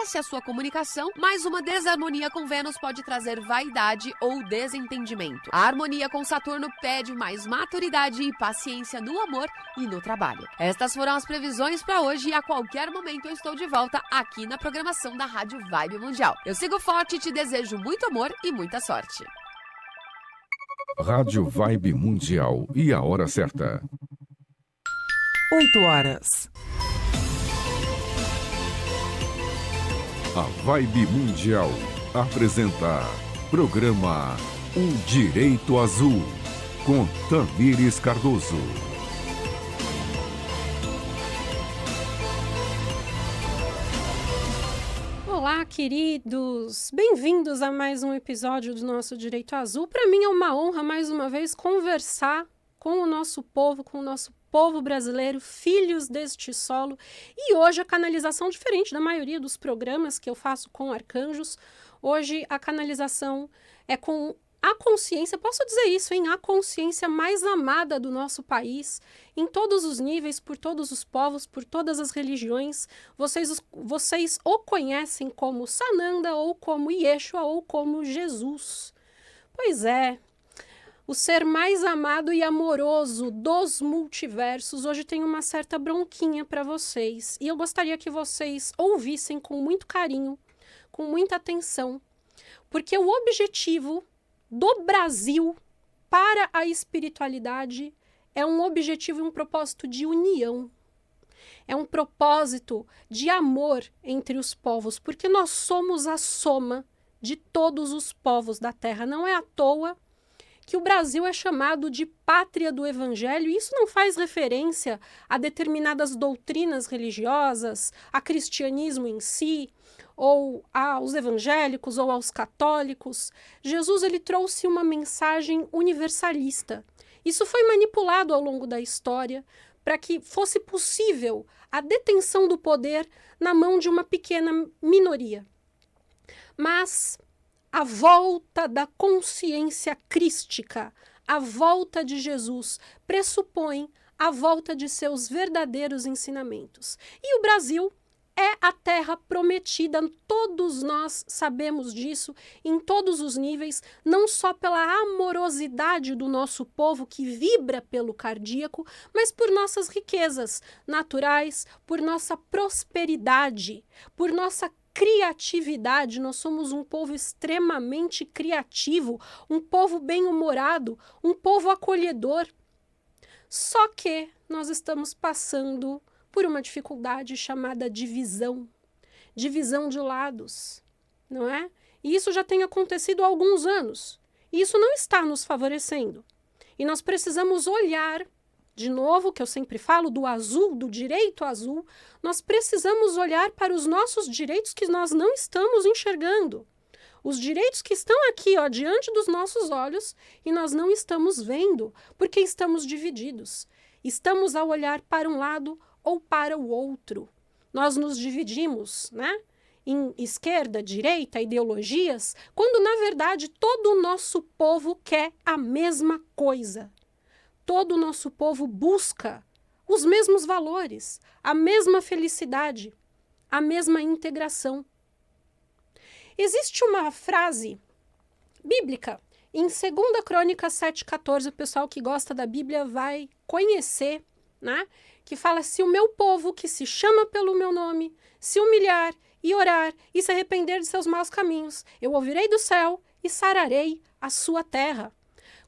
a sua comunicação, mas uma desarmonia com Vênus pode trazer vaidade ou desentendimento. A harmonia com Saturno pede mais maturidade e paciência no amor e no trabalho. Estas foram as previsões para hoje e a qualquer momento eu estou de volta aqui na programação da Rádio Vibe Mundial. Eu sigo forte e te desejo muito amor e muita sorte. Rádio Vibe Mundial e a hora certa. 8h. A Vibe Mundial apresenta programa Um Direito Azul, com Tamires Cardoso. Olá, queridos! Bem-vindos a mais um episódio do nosso Direito Azul. Para mim é uma honra, mais uma vez, conversar com o nosso povo brasileiro, filhos deste solo. E hoje a canalização, diferente da maioria dos programas que eu faço com arcanjos, hoje a canalização é com a consciência, posso dizer isso, hein? A consciência mais amada do nosso país, em todos os níveis, por todos os povos, por todas as religiões. Vocês o conhecem como Sananda, ou como Yeshua, ou como Jesus. Pois é. O ser mais amado e amoroso dos multiversos hoje tem uma certa bronquinha para vocês. E eu gostaria que vocês ouvissem com muito carinho, com muita atenção, porque o objetivo do Brasil para a espiritualidade é um objetivo e um propósito de união. É um propósito de amor entre os povos, porque nós somos a soma de todos os povos da Terra. Não é à toa que o Brasil é chamado de pátria do Evangelho, e isso não faz referência a determinadas doutrinas religiosas, a cristianismo em si, ou aos evangélicos, ou aos católicos. Jesus, ele trouxe uma mensagem universalista. Isso foi manipulado ao longo da história para que fosse possível a detenção do poder na mão de uma pequena minoria. Mas a volta da consciência crística, a volta de Jesus, pressupõe a volta de seus verdadeiros ensinamentos. E o Brasil é a terra prometida, todos nós sabemos disso, em todos os níveis, não só pela amorosidade do nosso povo que vibra pelo cardíaco, mas por nossas riquezas naturais, por nossa prosperidade, por nossa criatividade. Nós somos um povo extremamente criativo, um povo bem-humorado, um povo acolhedor. Só que nós estamos passando por uma dificuldade chamada divisão de lados, não é? E isso já tem acontecido há alguns anos. E isso não está nos favorecendo. E nós precisamos olhar, de novo, que eu sempre falo do azul, do direito azul, nós precisamos olhar para os nossos direitos que nós não estamos enxergando. Os direitos que estão aqui, ó, diante dos nossos olhos, e nós não estamos vendo, porque estamos divididos. Estamos a olhar para um lado ou para o outro. Nós nos dividimos, né, em esquerda, direita, ideologias, quando, na verdade, todo o nosso povo quer a mesma coisa. Todo o nosso povo busca os mesmos valores, a mesma felicidade, a mesma integração. Existe uma frase bíblica em 2 Crônicas 7,14, o pessoal que gosta da Bíblia vai conhecer, né? Que fala: se o meu povo, que se chama pelo meu nome, se humilhar e orar e se arrepender de seus maus caminhos, eu ouvirei do céu e sararei a sua terra.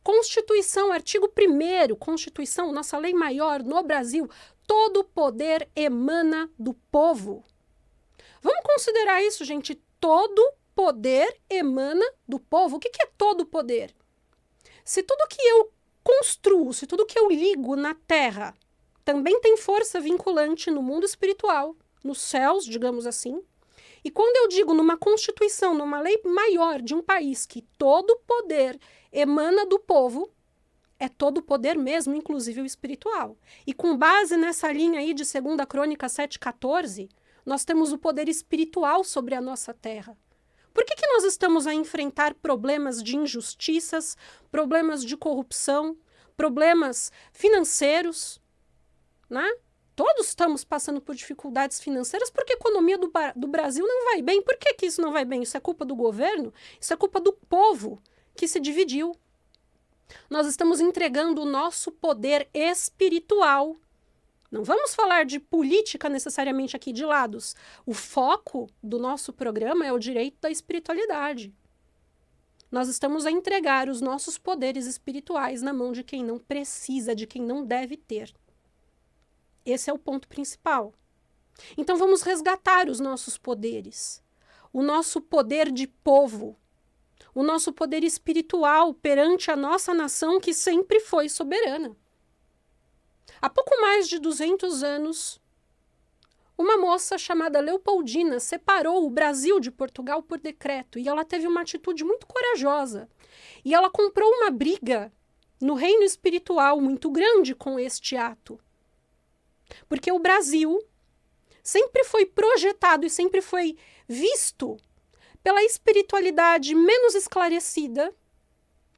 Constituição, artigo 1º, Constituição, nossa lei maior no Brasil, todo poder emana do povo. Vamos considerar isso, gente, todo poder emana do povo. O que é todo poder? Se tudo que eu construo, se tudo que eu ligo na terra também tem força vinculante no mundo espiritual, nos céus, digamos assim, e quando eu digo numa Constituição, numa lei maior de um país que todo poder emana do povo, é todo poder mesmo, inclusive o espiritual. E com base nessa linha aí de 2 Crônicas 7,14, nós temos o poder espiritual sobre a nossa terra. Por que nós estamos a enfrentar problemas de injustiças, problemas de corrupção, problemas financeiros, né? Todos estamos passando por dificuldades financeiras porque a economia do Brasil não vai bem. Por que isso não vai bem? Isso é culpa do governo? Isso é culpa do povo que se dividiu. Nós estamos entregando o nosso poder espiritual. Não vamos falar de política necessariamente aqui de lados. O foco do nosso programa é o direito da espiritualidade. Nós estamos a entregar os nossos poderes espirituais na mão de quem não precisa, de quem não deve ter. Esse é o ponto principal. Então vamos resgatar os nossos poderes. O nosso poder de povo. O nosso poder espiritual perante a nossa nação que sempre foi soberana. Há pouco mais de 200 anos, uma moça chamada Leopoldina separou o Brasil de Portugal por decreto e ela teve uma atitude muito corajosa. E ela comprou uma briga no reino espiritual muito grande com este ato. Porque o Brasil sempre foi projetado e sempre foi visto pela espiritualidade menos esclarecida.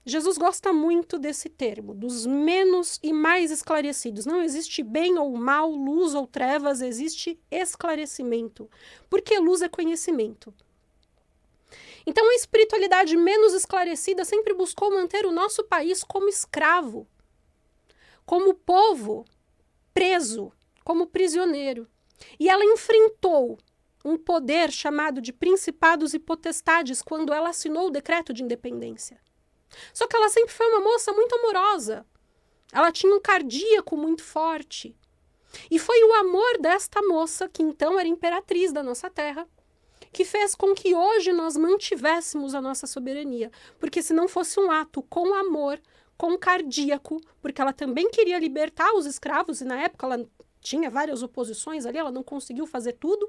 Jesus gosta muito desse termo, dos menos e mais esclarecidos. Não existe bem ou mal, luz ou trevas, existe esclarecimento. Porque luz é conhecimento. Então a espiritualidade menos esclarecida sempre buscou manter o nosso país como escravo, como povo preso, como prisioneiro. E ela enfrentou um poder chamado de principados e potestades quando ela assinou o decreto de independência. Só que ela sempre foi uma moça muito amorosa. Ela tinha um cardíaco muito forte. E foi o amor desta moça, que então era imperatriz da nossa terra, que fez com que hoje nós mantivéssemos a nossa soberania. Porque se não fosse um ato com amor, com cardíaco, porque ela também queria libertar os escravos, e na época ela tinha várias oposições ali, ela não conseguiu fazer tudo.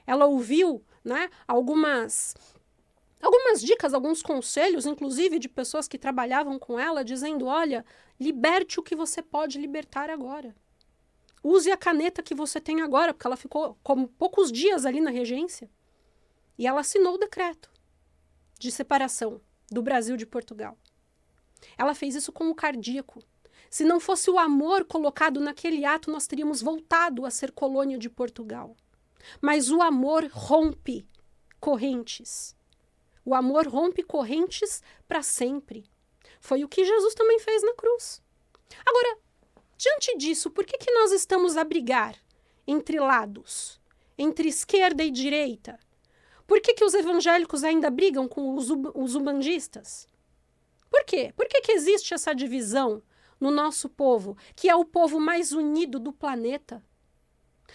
Ela ouviu, né, algumas dicas, alguns conselhos, inclusive de pessoas que trabalhavam com ela, dizendo, olha, liberte o que você pode libertar agora. Use a caneta que você tem agora, porque ela ficou como poucos dias ali na regência. E ela assinou o decreto de separação do Brasil de Portugal. Ela fez isso com o cardíaco. Se não fosse o amor colocado naquele ato, nós teríamos voltado a ser colônia de Portugal. Mas o amor rompe correntes. O amor rompe correntes para sempre. Foi o que Jesus também fez na cruz. Agora, diante disso, por que nós estamos a brigar entre lados, entre esquerda e direita? Por que os evangélicos ainda brigam com os umbandistas? Por quê? Por que existe essa divisão no nosso povo, que é o povo mais unido do planeta?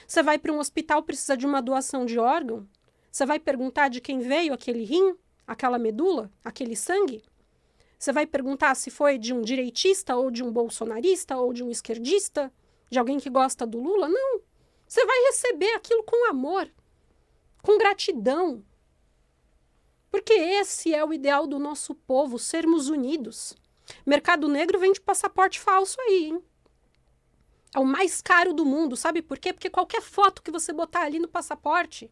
Você vai para um hospital, precisa de uma doação de órgão? Você vai perguntar de quem veio aquele rim, aquela medula, aquele sangue? Você vai perguntar se foi de um direitista, ou de um bolsonarista, ou de um esquerdista, de alguém que gosta do Lula? Não. Você vai receber aquilo com amor, com gratidão. Porque esse é o ideal do nosso povo, sermos unidos. Mercado Negro vende passaporte falso aí, hein? É o mais caro do mundo, sabe por quê? Porque qualquer foto que você botar ali no passaporte,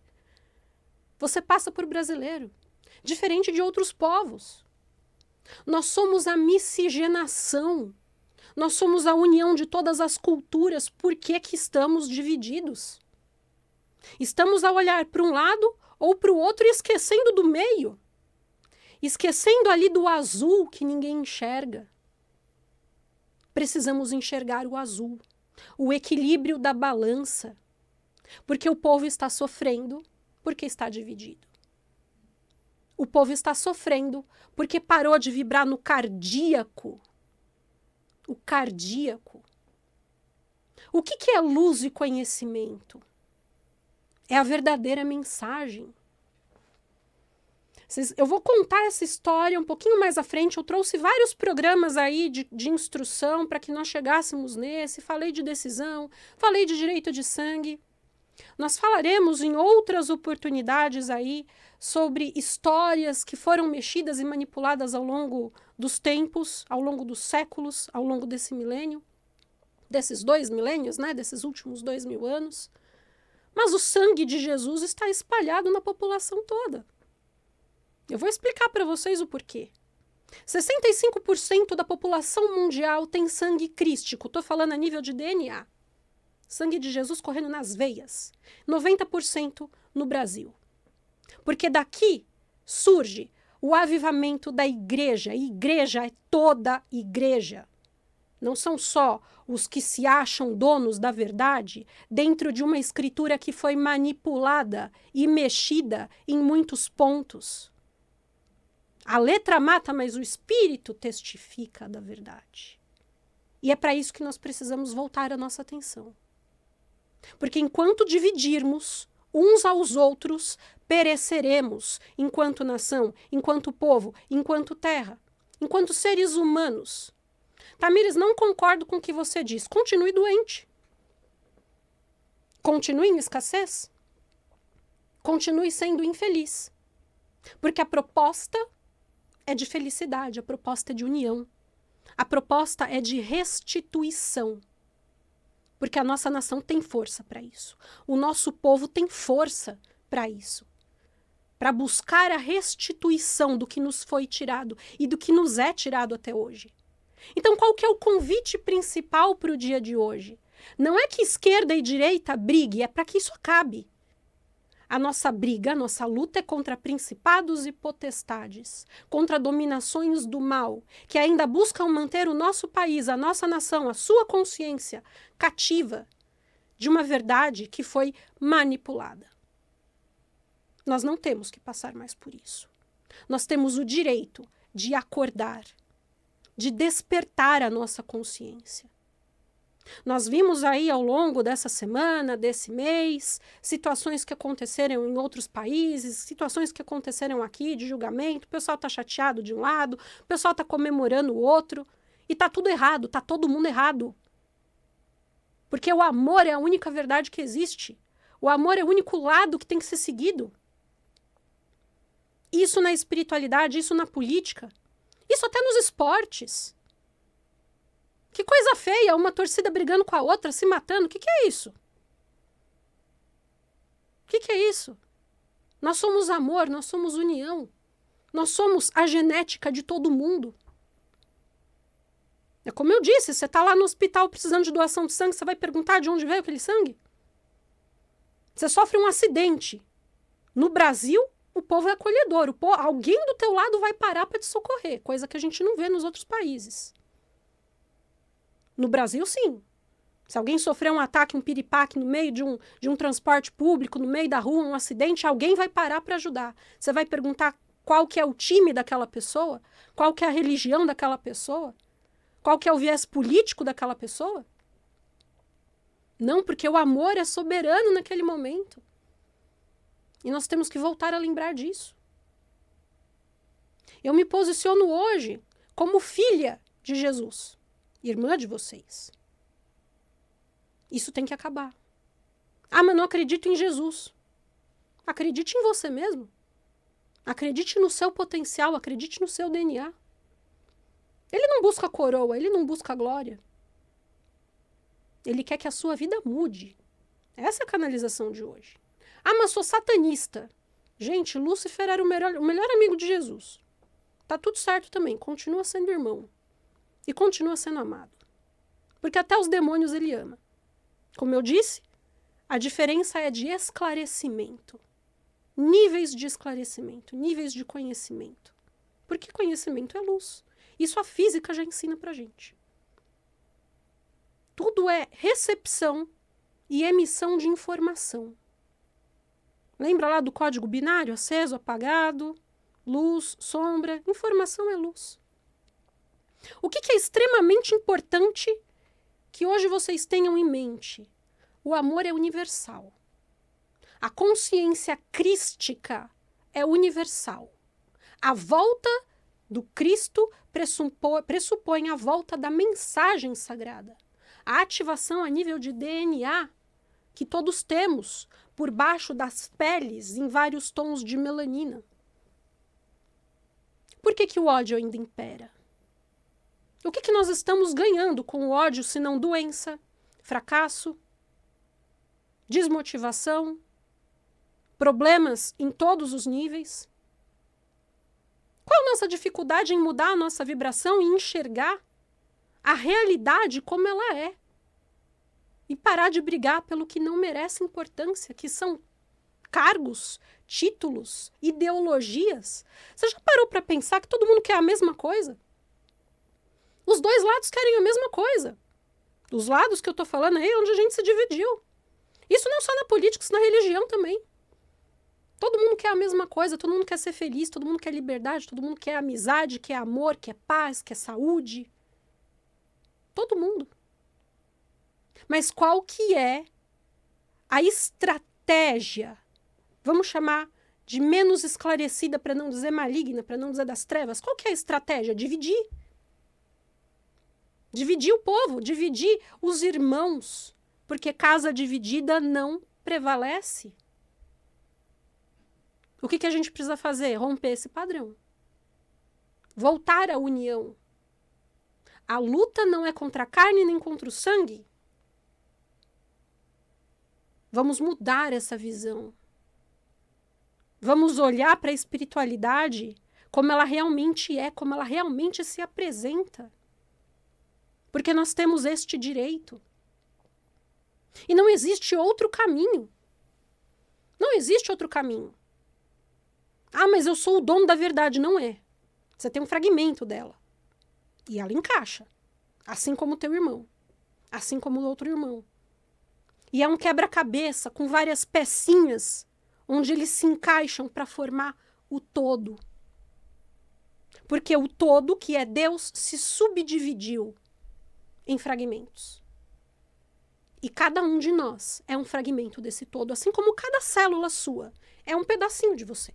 você passa por brasileiro. Diferente de outros povos. Nós somos a miscigenação. Nós somos a união de todas as culturas. Por que estamos divididos? Estamos a olhar para um lado ou para o outro e esquecendo do meio. Esquecendo ali do azul que ninguém enxerga. Precisamos enxergar o azul. O equilíbrio da balança. Porque o povo está sofrendo porque está dividido. O povo está sofrendo porque parou de vibrar no cardíaco. O cardíaco. O que é luz e conhecimento? É a verdadeira mensagem. Eu vou contar essa história um pouquinho mais à frente. Eu trouxe vários programas aí de instrução para que nós chegássemos nesse. Falei de decisão, falei de direito de sangue. Nós falaremos em outras oportunidades aí sobre histórias que foram mexidas e manipuladas ao longo dos tempos, ao longo dos séculos, ao longo desse milênio, desses 2 milênios, né, desses últimos 2000 anos. Mas o sangue de Jesus está espalhado na população toda. Eu vou explicar para vocês o porquê. 65% da população mundial tem sangue crístico. Estou falando a nível de DNA. sangue de Jesus correndo nas veias. 90% no Brasil. Porque daqui surge o avivamento da igreja. E igreja é toda igreja. Não são só os que se acham donos da verdade dentro de uma escritura que foi manipulada e mexida em muitos pontos. A letra mata, mas o espírito testifica da verdade. E é para isso que nós precisamos voltar a nossa atenção. Porque enquanto dividirmos uns aos outros, pereceremos enquanto nação, enquanto povo, enquanto terra, enquanto seres humanos. Tamires, não concordo com o que você diz. Continue doente. Continue em escassez. Continue sendo infeliz. Porque a proposta é de felicidade, a proposta é de união. A proposta é de restituição. Porque a nossa nação tem força para isso. O nosso povo tem força para isso. Para buscar a restituição do que nos foi tirado e do que nos é tirado até hoje. Então, qual que é o convite principal para o dia de hoje? Não é que esquerda e direita briguem, é para que isso acabe. A nossa briga, a nossa luta é contra principados e potestades, contra dominações do mal, que ainda buscam manter o nosso país, a nossa nação, a sua consciência cativa de uma verdade que foi manipulada. Nós não temos que passar mais por isso. Nós temos o direito de acordar, de despertar a nossa consciência. Nós vimos aí ao longo dessa semana, desse mês, situações que aconteceram em outros países, situações que aconteceram aqui de julgamento, o pessoal está chateado de um lado, o pessoal está comemorando o outro, e está tudo errado, está todo mundo errado. Porque o amor é a única verdade que existe. O amor é o único lado que tem que ser seguido. Isso na espiritualidade, isso na política, isso até nos esportes. Que coisa feia, uma torcida brigando com a outra, se matando. O que é isso? O que é isso? Nós somos amor, nós somos união. Nós somos a genética de todo mundo. É como eu disse, você está lá no hospital precisando de doação de sangue, você vai perguntar de onde veio aquele sangue? Você sofre um acidente. No Brasil, o povo é acolhedor. Alguém do teu lado vai parar para te socorrer, coisa que a gente não vê nos outros países. No Brasil, sim. Se alguém sofrer um ataque, um piripaque no meio de um transporte público, no meio da rua, um acidente, alguém vai parar para ajudar. Você vai perguntar qual que é o time daquela pessoa, qual que é a religião daquela pessoa, qual que é o viés político daquela pessoa? Não, porque o amor é soberano naquele momento. E nós temos que voltar a lembrar disso. Eu me posiciono hoje como filha de Jesus. Irmã de vocês. Isso tem que acabar. Ah, mas não acredito em Jesus. Acredite em você mesmo. Acredite no seu potencial, acredite no seu DNA. Ele não busca coroa, ele não busca glória. Ele quer que a sua vida mude. Essa é a canalização de hoje. Ah, mas sou satanista. Gente, Lúcifer era o melhor amigo de Jesus. Tá tudo certo também, continua sendo irmão. E continua sendo amado. Porque até os demônios ele ama. Como eu disse, a diferença é de esclarecimento. Níveis de esclarecimento, níveis de conhecimento. Porque conhecimento é luz. Isso a física já ensina pra gente. Tudo é recepção e emissão de informação. Lembra lá do código binário? Aceso, apagado, luz, sombra. Informação é luz. O que é extremamente importante que hoje vocês tenham em mente? O amor é universal. A consciência crística é universal. A volta do Cristo pressupõe a volta da mensagem sagrada. A ativação a nível de DNA que todos temos por baixo das peles em vários tons de melanina. Por que o ódio ainda impera? O que nós estamos ganhando com o ódio, se não doença, fracasso, desmotivação, problemas em todos os níveis? Qual a nossa dificuldade em mudar a nossa vibração e enxergar a realidade como ela é? e parar de brigar pelo que não merece importância, que são cargos, títulos, ideologias. Você já parou para pensar que todo mundo quer a mesma coisa? Os dois lados querem a mesma coisa. Os lados que eu estou falando aí é onde a gente se dividiu. Isso não só na política, isso na religião também. Todo mundo quer a mesma coisa, todo mundo quer ser feliz, todo mundo quer liberdade, todo mundo quer amizade, quer amor, quer paz, quer saúde. Todo mundo. Mas qual que é a estratégia, vamos chamar de menos esclarecida, para não dizer maligna, para não dizer das trevas? Qual que é a estratégia? Dividir. Dividir o povo, dividir os irmãos, porque casa dividida não prevalece. O que a gente precisa fazer? Romper esse padrão. Voltar à união. A luta não é contra a carne nem contra o sangue. Vamos mudar essa visão. Vamos olhar para a espiritualidade como ela realmente é, como ela realmente se apresenta. Porque nós temos este direito. E não existe outro caminho. Não existe outro caminho. Ah, mas eu sou o dono da verdade. Não é. Você tem um fragmento dela. E ela encaixa. Assim como o teu irmão. Assim como o outro irmão. E é um quebra-cabeça com várias pecinhas onde eles se encaixam para formar o todo. Porque o todo, que é Deus, se subdividiu em fragmentos. E cada um de nós é um fragmento desse todo, assim como cada célula sua é um pedacinho de você.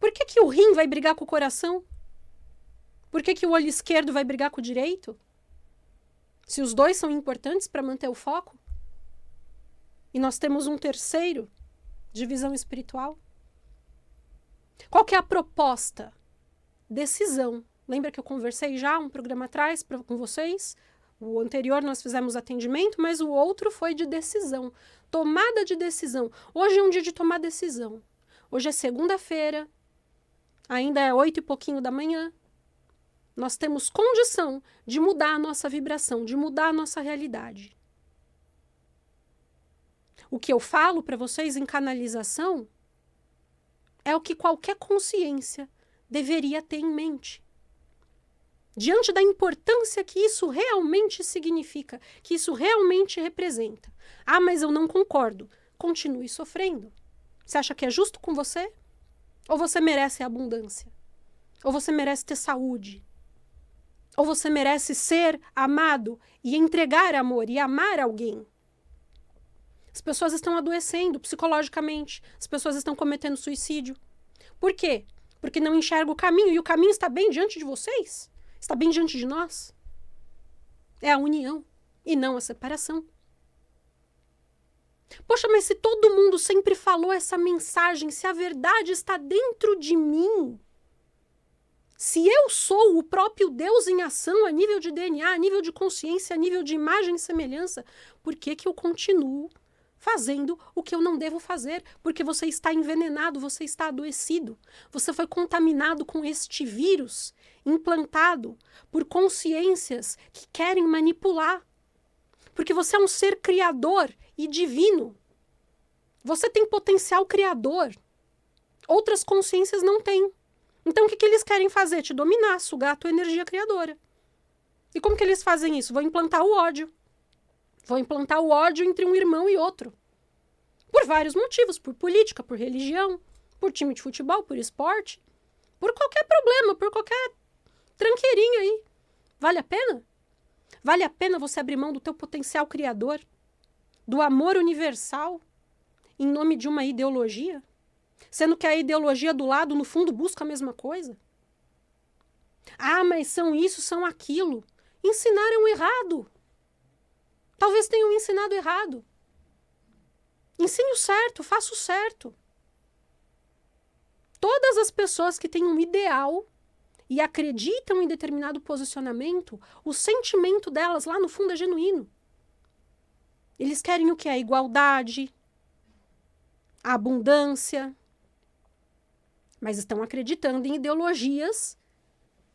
Por que o rim vai brigar com o coração? Por que o olho esquerdo vai brigar com o direito? Se os dois são importantes para manter o foco? E nós temos um terceiro de visão espiritual? Qual que é a proposta? Decisão. Lembra que eu conversei já um programa atrás com vocês? O anterior nós fizemos atendimento, mas o outro foi de decisão. Tomada de decisão. Hoje é um dia de tomar decisão. Hoje é segunda-feira, ainda é 8 e pouquinho da manhã. Nós temos condição de mudar a nossa vibração, de mudar a nossa realidade. O que eu falo para vocês em canalização é o que qualquer consciência deveria ter em mente. Diante da importância que isso realmente significa, que isso realmente representa. Ah, mas eu não concordo. Continue sofrendo. Você acha que é justo com você? Ou você merece a abundância? Ou você merece ter saúde? Ou você merece ser amado e entregar amor e amar alguém? As pessoas estão adoecendo psicologicamente. As pessoas estão cometendo suicídio. Por quê? Porque não enxergam o caminho. E o caminho está bem diante de vocês. Está bem diante de nós. É a união e não a separação. Poxa, mas se todo mundo sempre falou essa mensagem, se a verdade está dentro de mim, se eu sou o próprio Deus em ação a nível de DNA, a nível de consciência, a nível de imagem e semelhança, por que eu continuo fazendo o que eu não devo fazer? Porque você está envenenado, você está adoecido, você foi contaminado com este vírus implantado por consciências que querem manipular. Porque você é um ser criador e divino. Você tem potencial criador. Outras consciências não têm. Então o que eles querem fazer? Te dominar, sugar a tua energia criadora. E como que eles fazem isso? Vão implantar o ódio. Vão implantar o ódio entre um irmão e outro. Por vários motivos. Por política, por religião, por time de futebol, por esporte. Por qualquer problema, por qualquer tranqueirinho aí. Vale a pena? Vale a pena você abrir mão do teu potencial criador? Do amor universal? Em nome de uma ideologia? Sendo que a ideologia do lado, no fundo, busca a mesma coisa? Ah, mas são isso, são aquilo. Ensinaram errado. Talvez tenham ensinado errado. Ensine o certo, faça o certo. Todas as pessoas que têm um ideal e acreditam em determinado posicionamento, o sentimento delas lá no fundo é genuíno. Eles querem o que? A igualdade, a abundância, mas estão acreditando em ideologias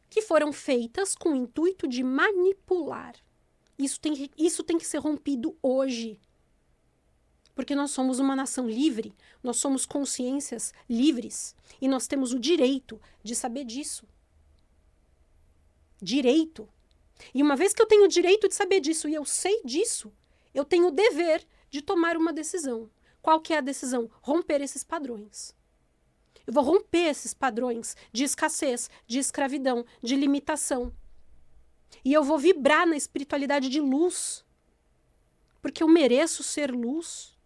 que foram feitas com o intuito de manipular. Isso tem que ser rompido hoje. Porque nós somos uma nação livre, nós somos consciências livres e nós temos o direito de saber disso. Direito. E uma vez que eu tenho o direito de saber disso e eu sei disso, eu tenho o dever de tomar uma decisão. Qual que é a decisão? Romper esses padrões. Eu vou romper esses padrões de escassez, de escravidão, de limitação. E eu vou vibrar na espiritualidade de luz. Porque eu mereço ser luz.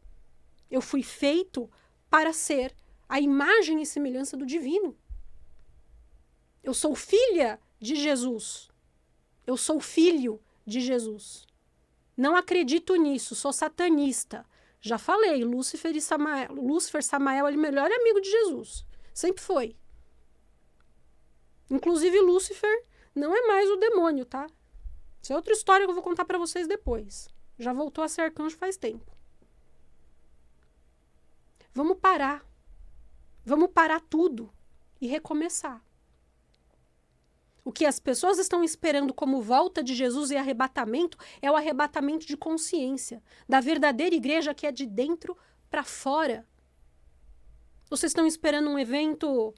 Eu fui feito para ser a imagem e semelhança do divino. Eu sou filha de Jesus. Eu sou filho de Jesus. Não acredito nisso, sou satanista. Já falei, Lúcifer, Samael, ele é o melhor amigo de Jesus. Sempre foi. Inclusive, Lúcifer não é mais o demônio, tá? Isso é outra história que eu vou contar para vocês depois. Já voltou a ser arcanjo faz tempo. Vamos parar. Vamos parar tudo e recomeçar. O que as pessoas estão esperando como volta de Jesus e arrebatamento é o arrebatamento de consciência, da verdadeira igreja que é de dentro para fora. Vocês estão esperando um evento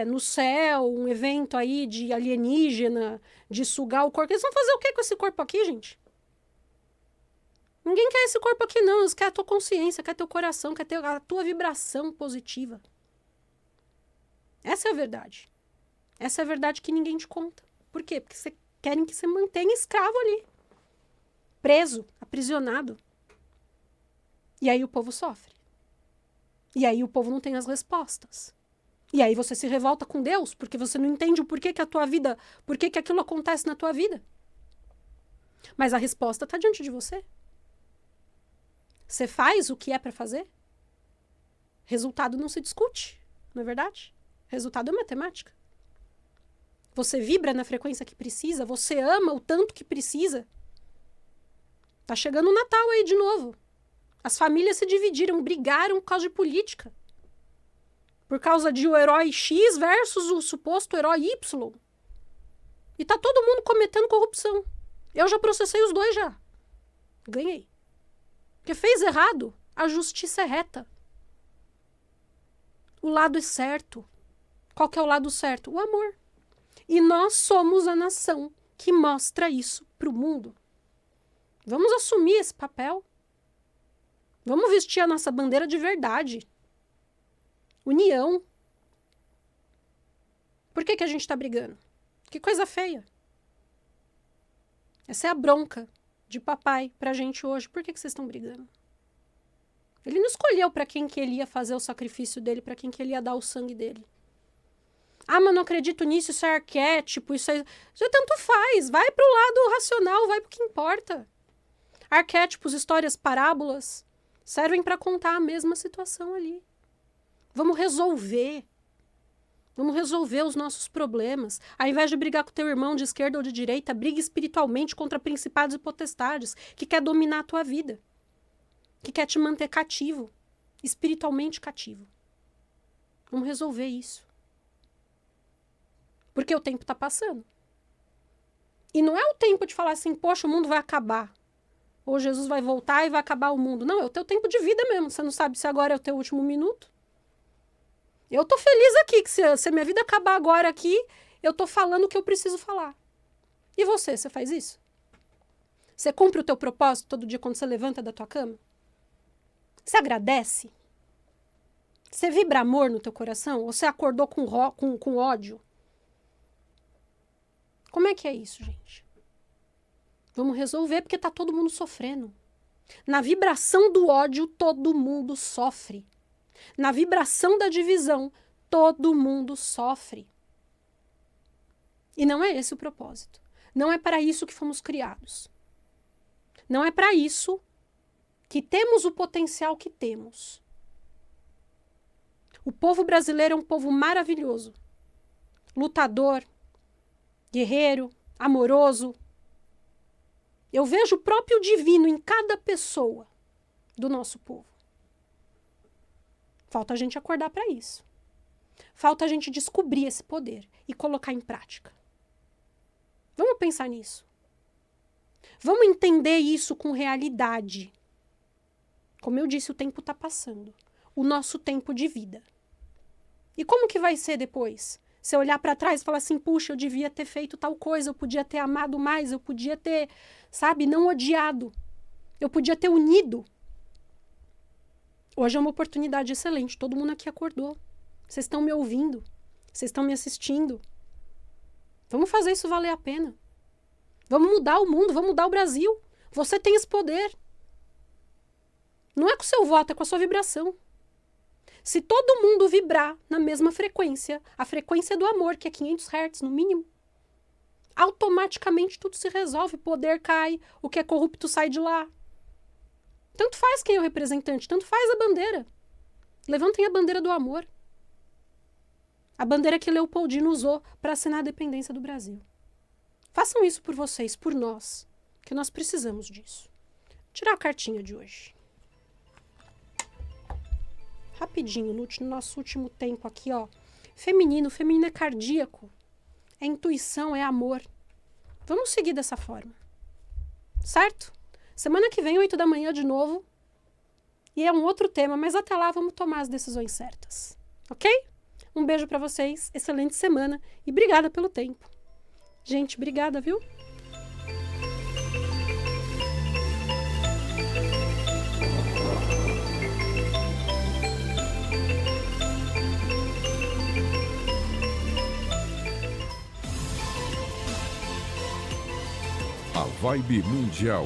no céu, um evento aí de alienígena, de sugar o corpo. Eles vão fazer o que com esse corpo aqui, gente? Ninguém quer esse corpo aqui, não. Eles querem a tua consciência, quer teu coração, quer ter a tua vibração positiva. Essa é a verdade. Essa é a verdade que ninguém te conta. Por quê? Porque querem que você mantenha escravo ali. Preso, aprisionado. E aí o povo sofre. E aí o povo não tem as respostas. E aí você se revolta com Deus, porque você não entende o porquê que a tua vida, porquê que aquilo acontece na tua vida. Mas a resposta está diante de você. Você faz o que é para fazer? Resultado não se discute, não é verdade? Resultado é matemática. Você vibra na frequência que precisa, você ama o tanto que precisa. Tá chegando o Natal aí de novo. As famílias se dividiram, brigaram por causa de política. Por causa de o herói X versus o suposto herói Y. E tá todo mundo cometendo corrupção. Eu já processei os dois já. Ganhei. Porque fez errado, a justiça é reta. O lado é certo. Qual que é o lado certo? O amor. E nós somos a nação que mostra isso para o mundo. Vamos assumir esse papel. Vamos vestir a nossa bandeira de verdade. União. Por que a gente está brigando? Que coisa feia. Essa é a bronca de papai pra gente hoje. Por que vocês estão brigando? Ele não escolheu para quem que ele ia fazer o sacrifício dele, para quem que ele ia dar o sangue dele. Ah, mas não acredito nisso, isso é arquétipo, isso é... Já tanto faz, vai pro lado racional, vai pro que importa. Arquétipos, histórias, parábolas, servem para contar a mesma situação ali. Vamos resolver. Vamos resolver os nossos problemas. Ao invés de brigar com teu irmão de esquerda ou de direita, briga espiritualmente contra principados e potestades, que quer dominar a tua vida. Que quer te manter cativo, espiritualmente cativo. Vamos resolver isso. Porque o tempo está passando. E não é o tempo de falar assim, poxa, o mundo vai acabar. Ou Jesus vai voltar e vai acabar o mundo. Não, é o teu tempo de vida mesmo. Você não sabe se agora é o teu último minuto. Eu tô feliz aqui, que se a minha vida acabar agora aqui, eu tô falando o que eu preciso falar. E você faz isso? Você cumpre o teu propósito todo dia quando você levanta da tua cama? Você agradece? Você vibra amor no teu coração? Ou você acordou com ódio? Como é que é isso, gente? Vamos resolver porque tá todo mundo sofrendo. Na vibração do ódio, todo mundo sofre. Na vibração da divisão, todo mundo sofre. E não é esse o propósito. Não é para isso que fomos criados. Não é para isso que temos o potencial que temos. O povo brasileiro é um povo maravilhoso. Lutador, guerreiro, amoroso. Eu vejo o próprio divino em cada pessoa do nosso povo. Falta a gente acordar para isso. Falta a gente descobrir esse poder e colocar em prática. Vamos pensar nisso. Vamos entender isso com realidade. Como eu disse, o tempo está passando. O nosso tempo de vida. E como que vai ser depois? Se eu olhar para trás e falar assim, puxa, eu devia ter feito tal coisa, eu podia ter amado mais, eu podia ter, sabe, não odiado. Eu podia ter unido. Hoje é uma oportunidade excelente, todo mundo aqui acordou. Vocês estão me ouvindo, vocês estão me assistindo. Vamos fazer isso valer a pena. Vamos mudar o mundo, vamos mudar o Brasil. Você tem esse poder. Não é com o seu voto, é com a sua vibração. Se todo mundo vibrar na mesma frequência, a frequência do amor, que é 500 Hz no mínimo, automaticamente tudo se resolve, o poder cai, o que é corrupto sai de lá. Tanto faz quem é o representante, tanto faz a bandeira. Levantem a bandeira do amor. A bandeira que Leopoldino usou para assinar a dependência do Brasil. Façam isso por vocês, por nós, que nós precisamos disso. Vou tirar a cartinha de hoje. Rapidinho, no nosso último tempo aqui, ó. Feminino é cardíaco. É intuição, é amor. Vamos seguir dessa forma. Certo? Semana que vem, 8 da manhã de novo. E é um outro tema, mas até lá vamos tomar as decisões certas. Ok? Um beijo pra vocês, excelente semana e obrigada pelo tempo. Gente, obrigada, viu? A Vibe Mundial